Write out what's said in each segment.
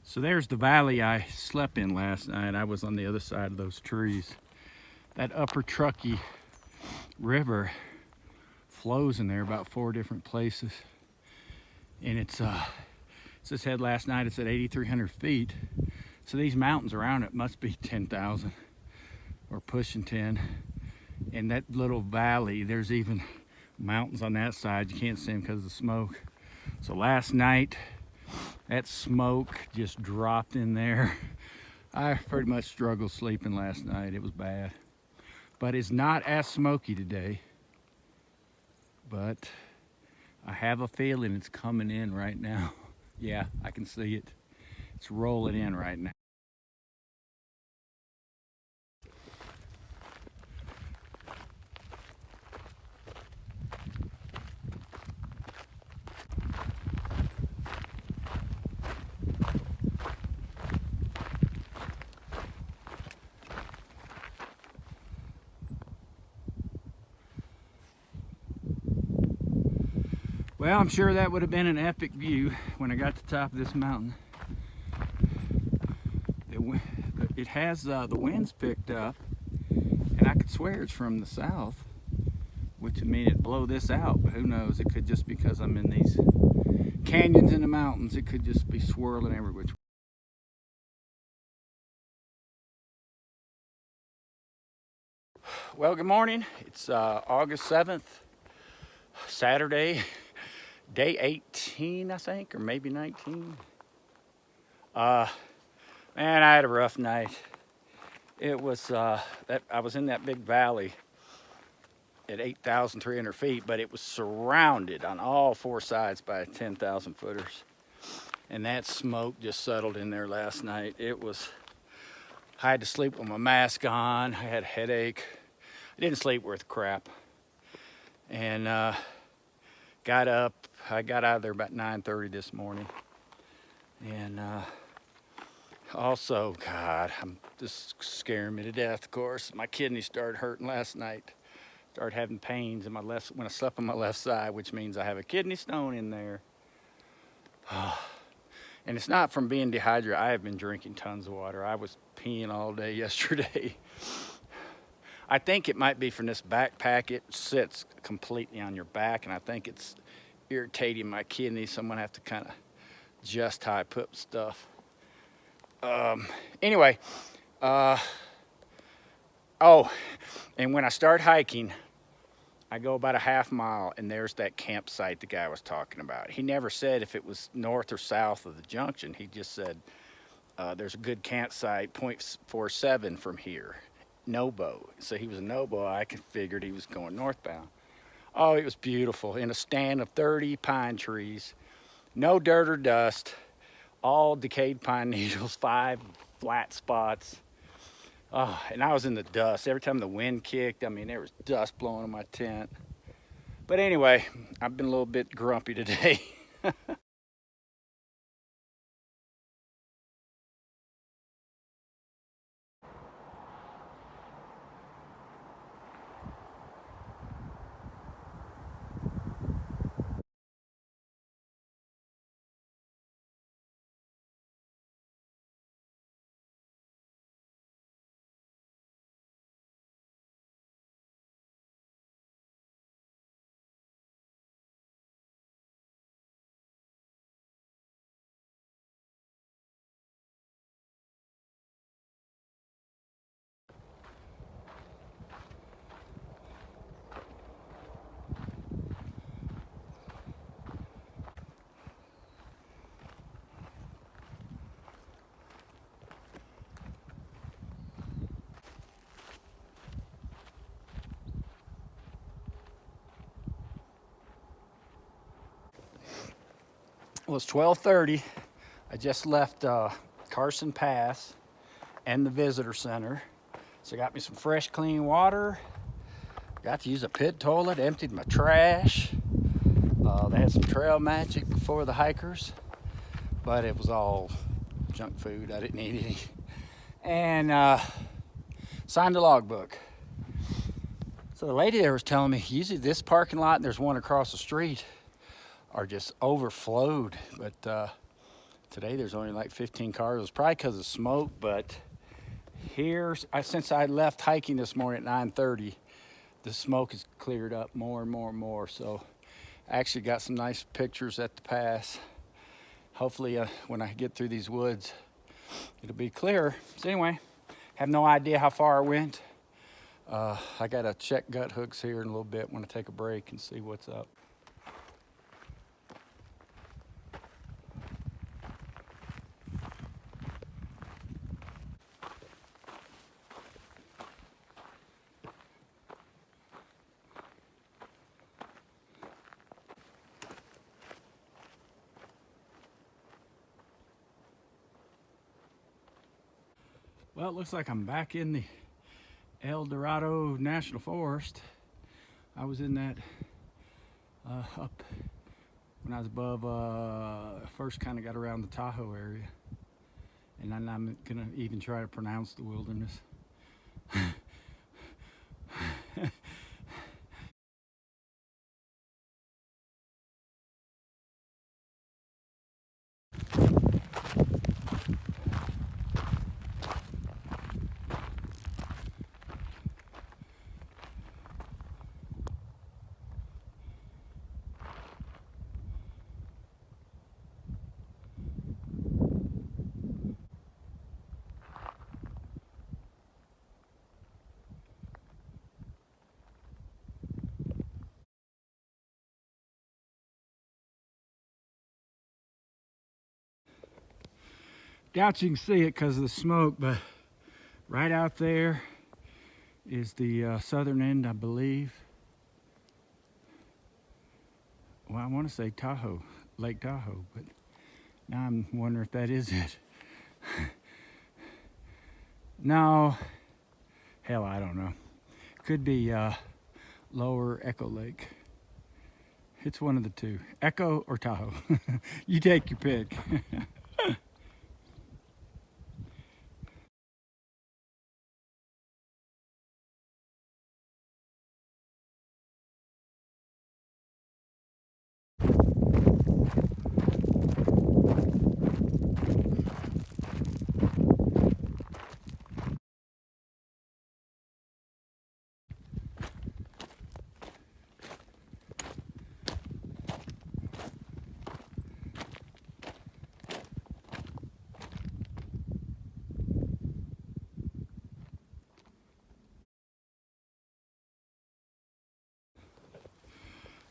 So there's the valley I slept in last night. I was on the other side of those trees. That upper Truckee River flows in there about 4 different places. And it's it said last night it's at 8,300 feet. So these mountains around it must be 10,000 or pushing 10. And that little valley, there's even mountains on that side. You can't see them because of the smoke. So last night, that smoke just dropped in there. I pretty much struggled sleeping last night. It was bad. But it's not as smoky today. But I have a feeling it's coming in right now. Yeah, I can see it. It's rolling in right now. Well, I'm sure that would have been an epic view when I got to the top of this mountain. It has the winds picked up, and I could swear it's from the south, which would mean it'd blow this out, but who knows? It could just because I'm in these canyons in the mountains, it could just be swirling every which way. Well, good morning. It's August 7th, Saturday, day 18, I think, or maybe 19. Man, I had a rough night. It was I was in that big valley at 8,300 feet, but it was surrounded on all 4 sides by 10,000 footers. And that smoke just settled in there last night. I had to sleep with my mask on. I had a headache. I didn't sleep worth crap. And got up. I got out of there about 9:30 this morning. And also, God, this is scaring me to death, of course. My kidneys started hurting last night. Started having pains in my left, when I slept on my left side, which means I have a kidney stone in there. And it's not from being dehydrated. I have been drinking tons of water. I was peeing all day yesterday. I think it might be from this backpack. It sits completely on your back, and I think it's irritating my kidneys, so I'm gonna have to kind of adjust how I put stuff. Anyway, oh, and when I start hiking, I go about a half mile, and there's that campsite the guy was talking about. He never said if it was north or south of the junction. He just said there's a good campsite 0.47 from here. Nobo. So he was a Nobo. I figured he was going northbound. Oh, it was beautiful. In a stand of 30 pine trees. No dirt or dust. All decayed pine needles. 5 flat spots. Oh, and I was in the dust. Every time the wind kicked, I mean, there was dust blowing in my tent. But anyway, I've been a little bit grumpy today. Well, it's 12:30. I just left Carson Pass and the visitor center. So I got me some fresh, clean water. Got to use a pit toilet, emptied my trash. They had some trail magic for the hikers, but it was all junk food. I didn't eat any. And signed the logbook. So the lady there was telling me, usually this parking lot and there's one across the street are just overflowed. But today there's only like 15 cars. It was probably because of smoke, but since I left hiking this morning at 9:30, the smoke has cleared up more and more and more. So I actually got some nice pictures at the pass. Hopefully when I get through these woods, it'll be clearer. So anyway, have no idea how far I went. I gotta check gut hooks here in a little bit when I take a break and see what's up. Well, it looks like I'm back in the El Dorado National Forest. I was in that up when I was above, first kind of got around the Tahoe area. And then I'm gonna even try to pronounce the wilderness. Doubt you can see it because of the smoke, but right out there is the southern end, I believe. Well, I want to say Tahoe, Lake Tahoe, but now I'm wondering if that is it. No, hell, I don't know. Could be Lower Echo Lake. It's one of the two, Echo or Tahoe. You take your pick.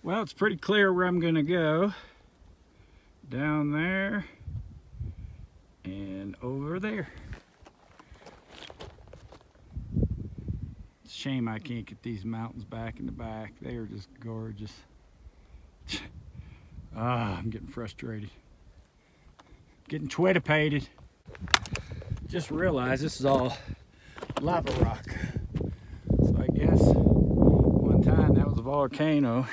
Well, it's pretty clear where I'm gonna go. Down there and over there. It's a shame I can't get these mountains back in the back. They are just gorgeous. I'm getting frustrated. Getting twittipated. Just realized this is all lava rock. So I guess one time that was a volcano.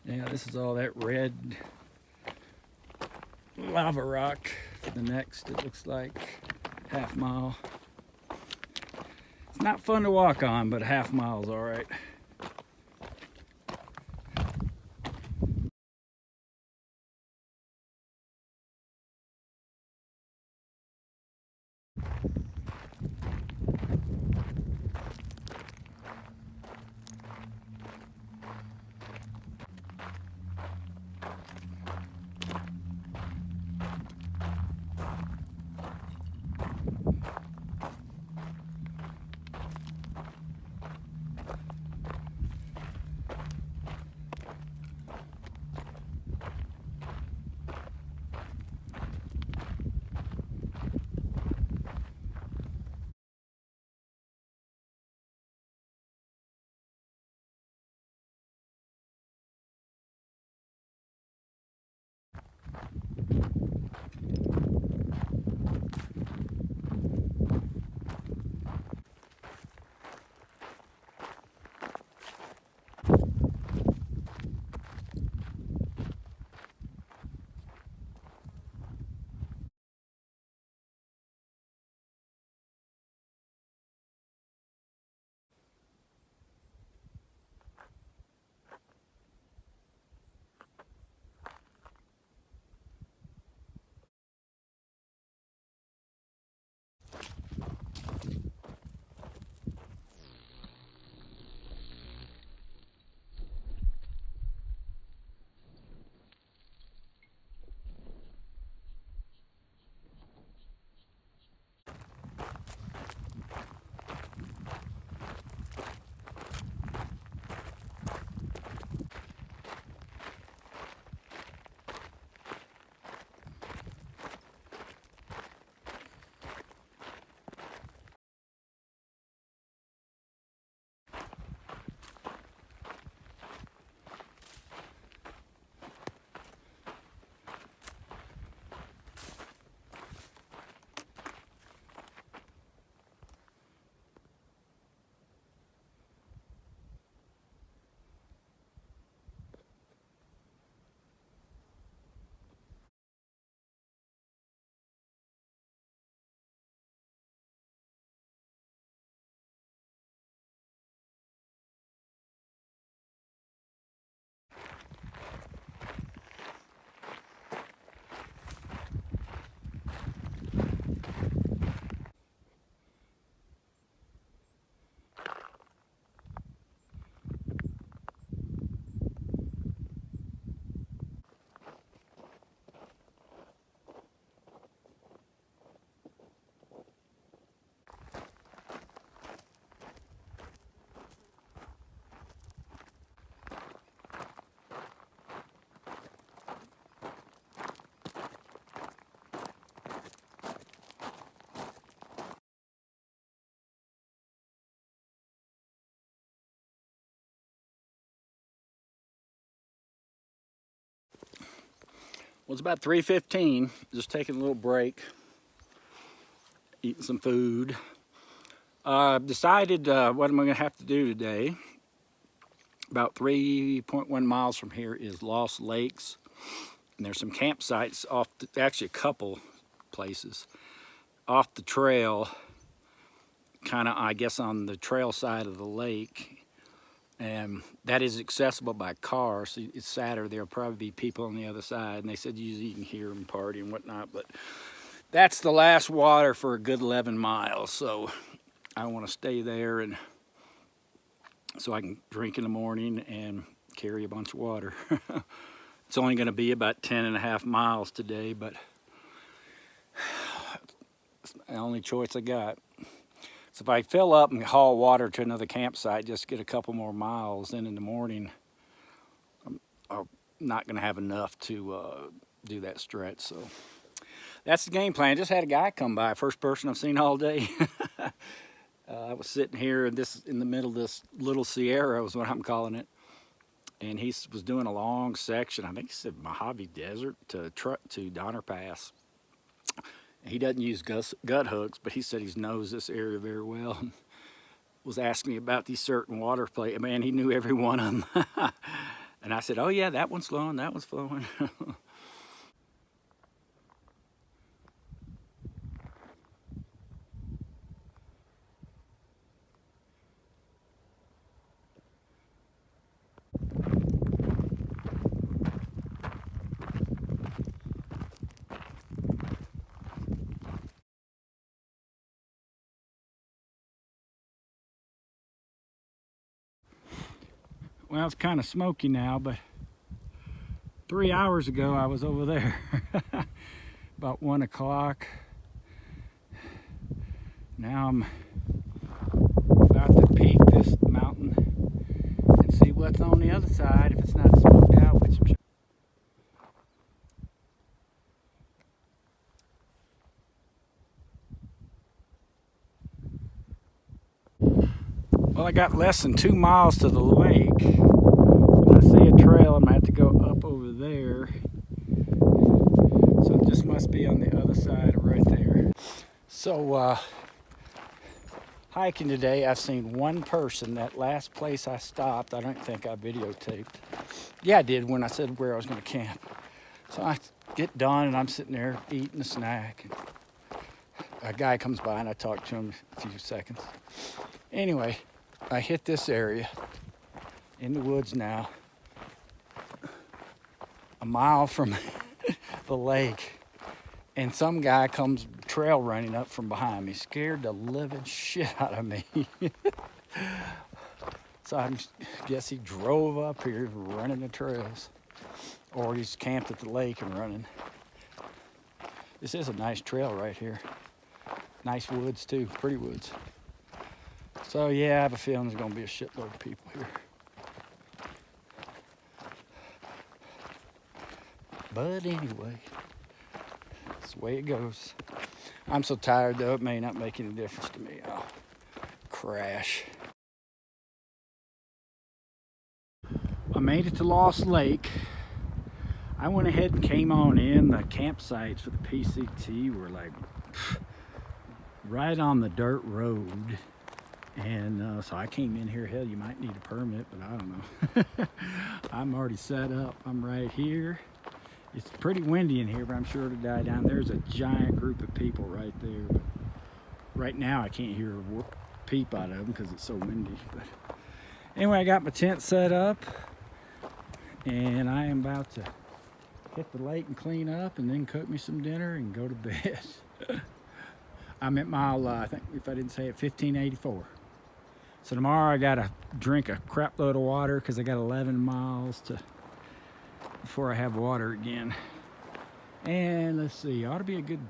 Yeah, this is all that red lava rock. For the next, it looks like half mile. It's not fun to walk on, but a half mile's all right. Well, it's about 3:15, just taking a little break, eating some food. Decided what I'm gonna have to do today. About 3.1 miles from here is Lost Lakes, and there's some campsites off, actually a couple places, off the trail, kind of, I guess, on the trail side of the lake. And that is accessible by car, so it's Saturday. There'll probably be people on the other side, and they said usually you can hear them party and whatnot, but that's the last water for a good 11 miles, so I want to stay there, and so I can drink in the morning and carry a bunch of water. It's only going to be about 10.5 miles today, but it's the only choice I got. So if I fill up and haul water to another campsite, just get a couple more miles, then in the morning, I'm not going to have enough to do that stretch. So that's the game plan. Just had a guy come by, first person I've seen all day. I was sitting here in the middle of this little Sierra, is what I'm calling it, and he was doing a long section. I think he said Mojave Desert to Donner Pass. He doesn't use gut hooks, but he said he knows this area very well. And was asking me about these certain water places. Man, he knew every one of them. And I said, oh yeah, that one's flowing, that one's flowing. Well, it's kind of smoky now, but 3 hours ago I was over there. About 1 o'clock. Now I'm about to peak this mountain and see what's on the other side, if it's not smoked out with some. Well, I got less than 2 miles to the lake. I see a trail. I'm gonna have to go up over there. So this must be on the other side, right there. So hiking today, I've seen one person. That last place I stopped, I don't think I videotaped. Yeah, I did, when I said where I was gonna camp. So I get done and I'm sitting there eating a snack. A guy comes by and I talk to him a few seconds. Anyway, I hit this area in the woods now, a mile from the lake, and some guy comes trail running up from behind me, scared the living shit out of me. So I guess he drove up here running the trails, or he's camped at the lake and running. This is a nice trail right here. Nice woods too, pretty woods. So yeah, I have a feeling there's gonna be a shitload of people here. But anyway, that's the way it goes. I'm so tired though, it may not make any difference to me. I'll crash. I made it to Lost Lake. I went ahead and came on in. The campsites for the PCT were like right on the dirt road. And so I came in here. Hell, you might need a permit, but I don't know. I'm already set up. I'm right here. It's pretty windy in here, but I'm sure it'll die down. There's a giant group of people right there. But right now, I can't hear a peep out of them because it's so windy. But anyway, I got my tent set up, and I am about to hit the lake and clean up, and then cook me some dinner and go to bed. I'm at mile, I think, if I didn't say it, 1584. So tomorrow I gotta drink a crap load of water because I got 11 miles before I have water again. And let's see, ought to be a good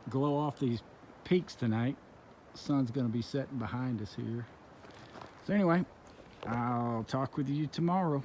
glow off these peaks tonight. The sun's gonna be setting behind us here. So anyway, I'll talk with you tomorrow.